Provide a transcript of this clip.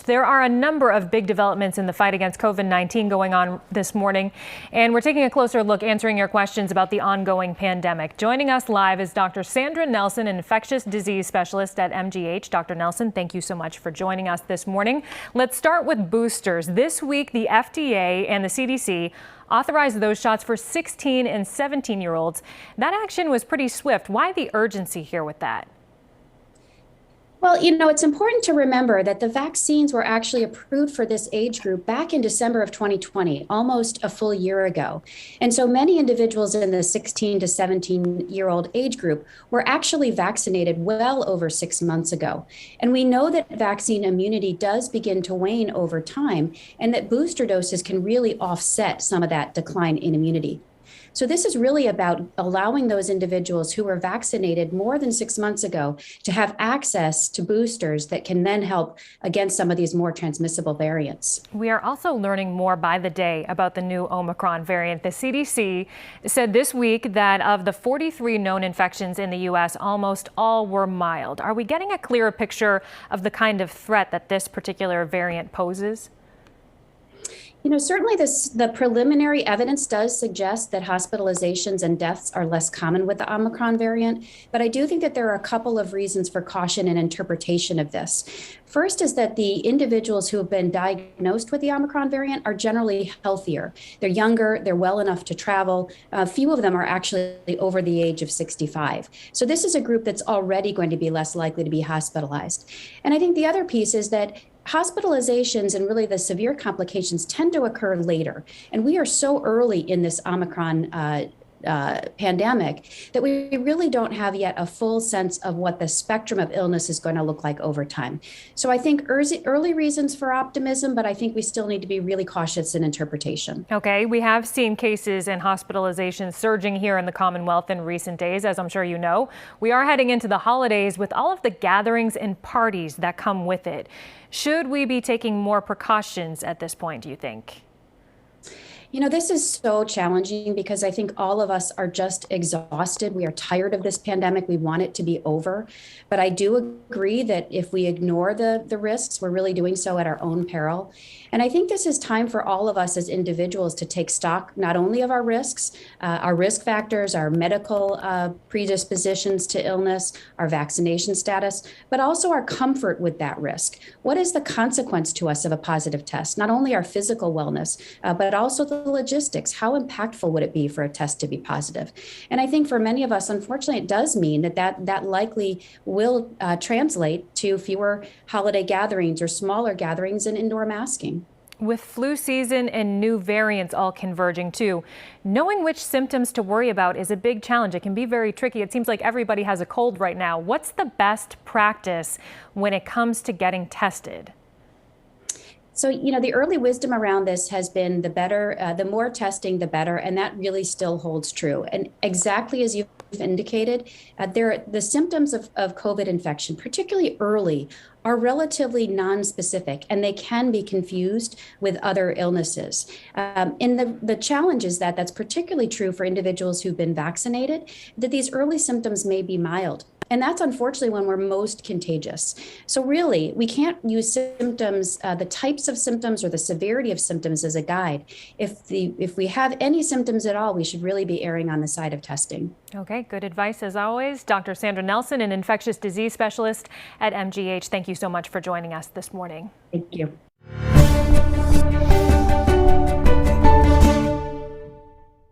There are a number of big developments in the fight against COVID-19 going on this morning, and we're taking a closer look answering your questions about the ongoing pandemic. Joining us live is Dr. Sandra Nelson, an infectious disease specialist at MGH. Dr. Nelson, thank you so much for joining us this morning. Let's start with boosters. This week, the FDA and the CDC authorized those shots for 16 and 17-year-olds. That action was pretty swift. Why the urgency here with that? Well, it's important to remember that the vaccines were actually approved for this age group back in December of 2020, almost a full year ago. And so many individuals in the 16 to 17-year-old age group were actually vaccinated well over 6 months ago. And we know that vaccine immunity does begin to wane over time, and that booster doses can really offset some of that decline in immunity. So this is really about allowing those individuals who were vaccinated more than 6 months ago to have access to boosters that can then help against some of these more transmissible variants. We are also learning more by the day about the new Omicron variant. The CDC said this week that of the 43 known infections in the U.S., almost all were mild. Are we getting a clearer picture of the kind of threat that this particular variant poses? Certainly the preliminary evidence does suggest that hospitalizations and deaths are less common with the Omicron variant, but I do think that there are a couple of reasons for caution and interpretation of this. First is that the individuals who have been diagnosed with the Omicron variant are generally healthier. They're younger, they're well enough to travel. Few of them are actually over the age of 65. So this is a group that's already going to be less likely to be hospitalized. And I think the other piece is that hospitalizations and really the severe complications tend to occur later. And we are so early in this Omicron pandemic that we really don't have yet a full sense of what the spectrum of illness is going to look like over time. So I think early reasons for optimism, but I think we still need to be really cautious in interpretation. Okay, we have seen cases and hospitalizations surging here in the Commonwealth in recent days, as I'm sure you know. We are heading into the holidays with all of the gatherings and parties that come with it. Should we be taking more precautions at this point, do you think? This is so challenging because I think all of us are just exhausted. We are tired of this pandemic. We want it to be over. But I do agree that if we ignore the risks, we're really doing so at our own peril. And I think this is time for all of us as individuals to take stock not only of our risks, our risk factors, our medical predispositions to illness, our vaccination status, but also our comfort with that risk. What is the consequence to us of a positive test? Not only our physical wellness, but also the logistics. How impactful would it be for a test to be positive? And I think for many of us, unfortunately, it does mean that likely will translate to fewer holiday gatherings or smaller gatherings and indoor masking. With flu season and new variants all converging too, knowing which symptoms to worry about is a big challenge. It can be very tricky. It seems like everybody has a cold right now. What's the best practice when it comes to getting tested? So, the early wisdom around this has been the more testing, the better. And that really still holds true. And exactly as you've indicated, the symptoms of COVID infection, particularly early, are relatively non-specific, and they can be confused with other illnesses. And the challenge is that that's particularly true for individuals who've been vaccinated, that these early symptoms may be mild. And that's unfortunately when we're most contagious. So really, we can't use symptoms, the types of symptoms or the severity of symptoms as a guide. If we have any symptoms at all, we should really be erring on the side of testing. Okay, good advice as always. Dr. Sandra Nelson, an infectious disease specialist at MGH. Thank you so much for joining us this morning. Thank you.